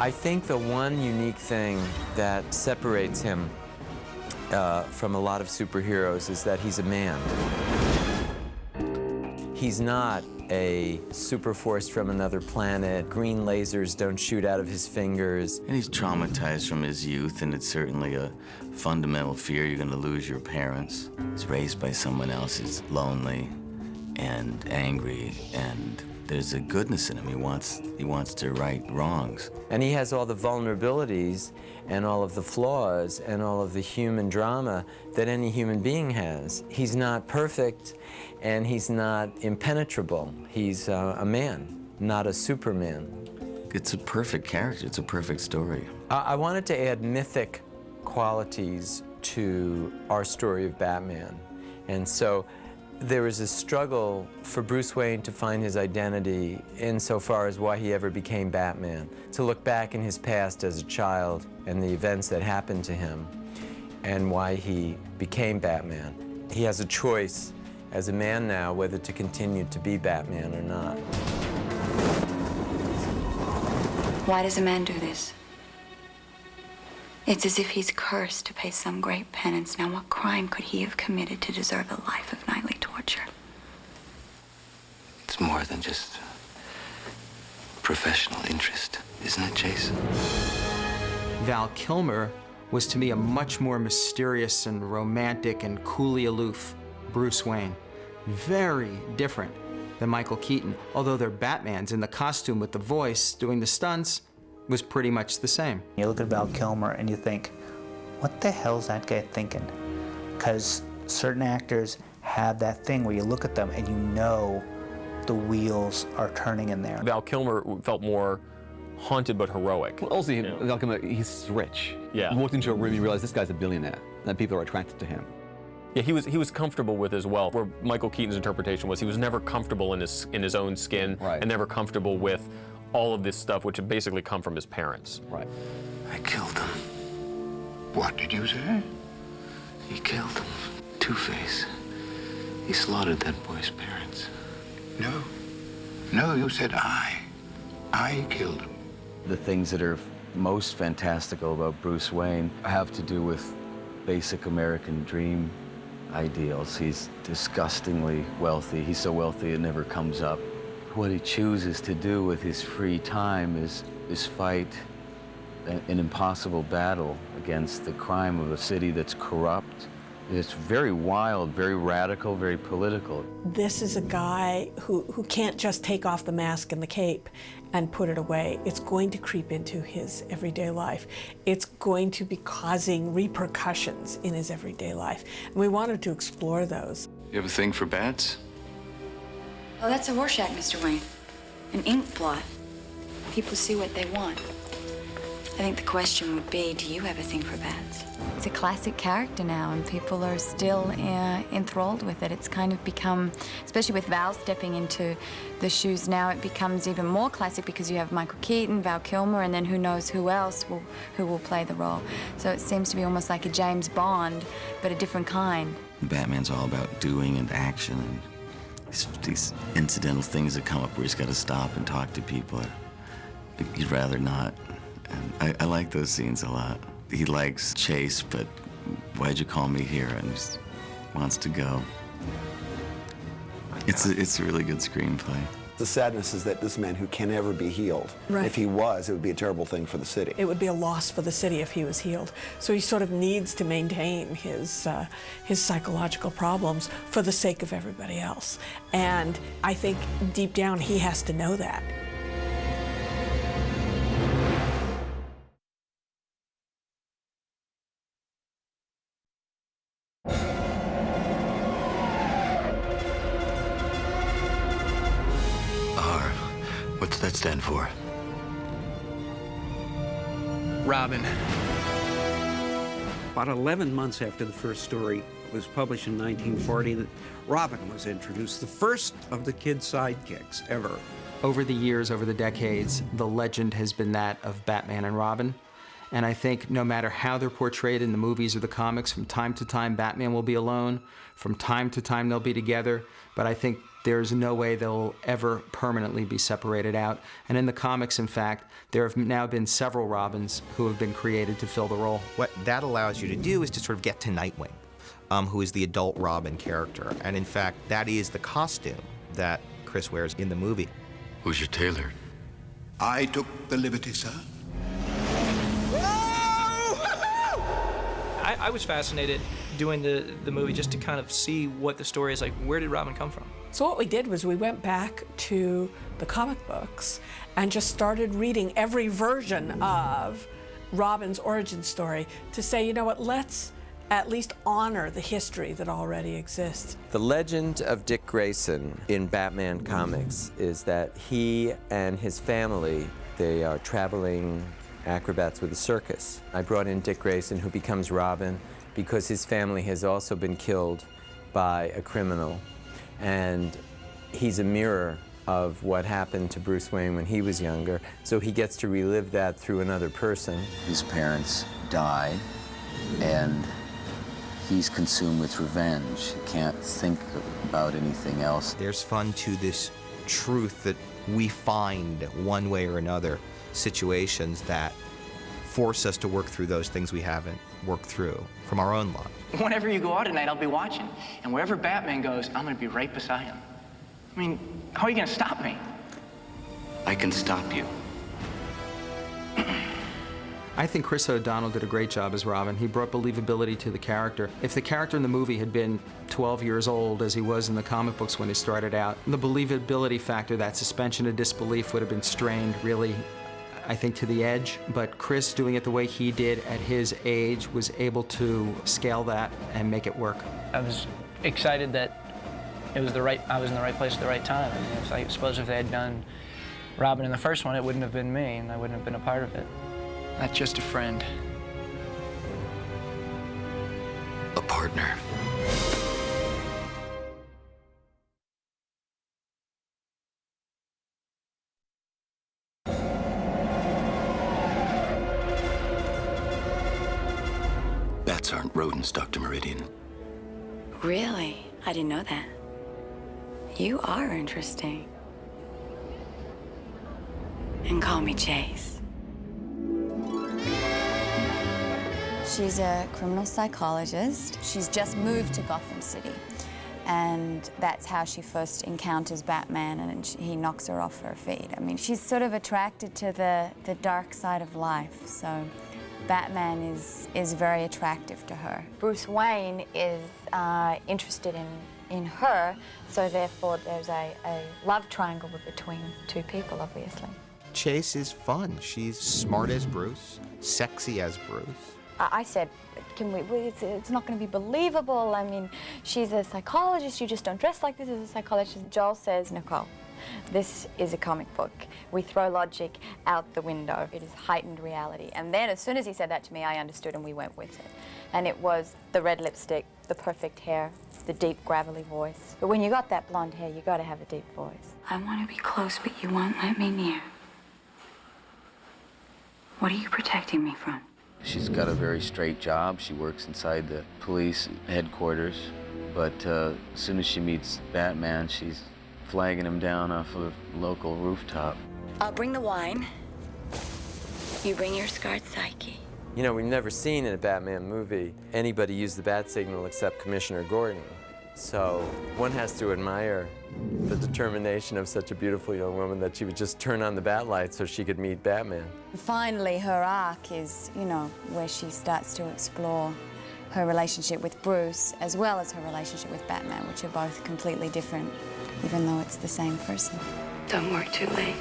I think the one unique thing that separates him from a lot of superheroes is that he's a man. He's not a super force from another planet. Green lasers don't shoot out of his fingers. And he's traumatized from his youth, and it's certainly a fundamental fear you're going to lose your parents. He's raised by someone else. He's lonely and angry, and there's a goodness in him. He wants to right wrongs. And he has all the vulnerabilities and all of the flaws and all of the human drama that any human being has. He's not perfect, and he's not impenetrable. He's a man, not a Superman. It's a perfect character. It's a perfect story. I wanted to add mythic qualities to our story of Batman. And so there was a struggle for Bruce Wayne to find his identity insofar as why he ever became Batman, to look back in his past as a child and the events that happened to him and why he became Batman. He has a choice as a man now whether to continue to be Batman or not. Why does a man do this? It's as if he's cursed to pay some great penance. Now, what crime could he have committed to deserve a life of nightly torture? It's more than just professional interest, isn't it, Jason? Val Kilmer was to me a much more mysterious and romantic and coolly aloof Bruce Wayne. Very different than Michael Keaton, although they're Batmans, and the costume with the voice doing the stunts was pretty much the same. You look at Val Kilmer and you think, what the hell's that guy thinking? Because certain actors have that thing where you look at them and you know the wheels are turning in there. Val Kilmer felt more haunted but heroic. Well, also, Val Kilmer, he's rich. Yeah. You walked into a room, you realize this guy's a billionaire, and people are attracted to him. Yeah, he was comfortable with his wealth, where Michael Keaton's interpretation was he was never comfortable in his own skin, right, and never comfortable with all of this stuff, which had basically come from his parents. Right. I killed them. What did you say? He killed them. Two-Face. He slaughtered that boy's parents. No. No, you said I. I killed him. The things that are most fantastical about Bruce Wayne have to do with basic American dream ideals. He's disgustingly wealthy. He's so wealthy it never comes up. What he chooses to do with his free time is fight an impossible battle against the crime of a city that's corrupt. It's very wild, very radical, very political. This is a guy who can't just take off the mask and the cape and put it away. It's going to creep into his everyday life. It's going to be causing repercussions in his everyday life. And we wanted to explore those. You have a thing for bats? Oh, that's a Rorschach, Mr. Wayne. An ink blot. People see what they want. I think the question would be, do you have a thing for bats? It's a classic character now, and people are still enthralled with it. It's kind of become, especially with Val stepping into the shoes now, it becomes even more classic because you have Michael Keaton, Val Kilmer, and then who knows who else who will play the role. So it seems to be almost like a James Bond, but a different kind. Batman's all about doing and action, and these incidental things that come up where he's got to stop and talk to people. He'd rather not. And I like those scenes a lot. He likes chase, but why'd you call me here? And just wants to go. It's a really good screenplay. The sadness is that this man who can never be healed. Right. If he was, it would be a terrible thing for the city. It would be a loss for the city if he was healed. So he sort of needs to maintain his psychological problems for the sake of everybody else. And I think deep down he has to know that. What's that stand for? Robin. About 11 months after the first story was published in 1940, Robin was introduced, the first of the kid sidekicks ever. Over the years, over the decades, the legend has been that of Batman and Robin. And I think no matter how they're portrayed in the movies or the comics, from time to time, Batman will be alone. From time to time, they'll be together. But I think There's no way they'll ever permanently be separated out. And in the comics, in fact, there have now been several Robins who have been created to fill the role. What that allows you to do is to sort of get to Nightwing, who is the adult Robin character. And in fact, that is the costume that Chris wears in the movie. Who's your tailor? I took the liberty, sir. I was fascinated doing the movie just to kind of see what the story is like. Where did Robin come from? So what we did was we went back to the comic books and just started reading every version of Robin's origin story to say, you know what, let's at least honor the history that already exists. The legend of Dick Grayson in Batman comics is that he and his family, they are traveling acrobats with a circus. I brought in Dick Grayson, who becomes Robin, because his family has also been killed by a criminal. And he's a mirror of what happened to Bruce Wayne when he was younger, so he gets to relive that through another person. His parents died, and he's consumed with revenge. He can't think about anything else. There's fun to this truth that we find one way or another situations that force us to work through those things we haven't worked through from our own lives. Whenever you go out tonight, I'll be watching. And wherever Batman goes, I'm gonna be right beside him. I mean, how are you gonna stop me? I can stop you. I think Chris O'Donnell did a great job as Robin. He brought believability to the character. If the character in the movie had been 12 years old, as he was in the comic books when he started out, the believability factor, that suspension of disbelief, would have been strained really, I think, to the edge. But Chris, doing it the way he did at his age, was able to scale that and make it work. I was excited that I was in the right place at the right time. I suppose if they had done Robin in the first one, it wouldn't have been me, and I wouldn't have been a part of it. Not just a friend. A partner. Bats aren't rodents, Dr. Meridian. Really? I didn't know that. You are interesting. And call me Chase. She's a criminal psychologist. She's just moved to Gotham City. And that's how she first encounters Batman, and he knocks her off her feet. I mean, she's sort of attracted to the dark side of life, so Batman is very attractive to her. Bruce Wayne is interested in her, so therefore there's a love triangle between two people, obviously. Chase is fun. She's smart as Bruce, sexy as Bruce. I said, it's not going to be believable. I mean, she's a psychologist. You just don't dress like this as a psychologist. Joel says, Nicole, this is a comic book. We throw logic out the window. It is heightened reality. And then as soon as he said that to me, I understood and we went with it. And it was the red lipstick, the perfect hair, the deep, gravelly voice. But when you got that blonde hair, you got to have a deep voice. I want to be close, but you won't let me near. What are you protecting me from? She's got a very straight job. She works inside the police headquarters. But as soon as she meets Batman, she's flagging him down off a local rooftop. I'll bring the wine. You bring your scarred psyche. You know, we've never seen in a Batman movie anybody use the bat signal except Commissioner Gordon. So one has to admire the determination of such a beautiful young woman that she would just turn on the bat light so she could meet Batman. Finally, her arc is, you know, where she starts to explore her relationship with Bruce as well as her relationship with Batman, which are both completely different, even though it's the same person. Don't work too late.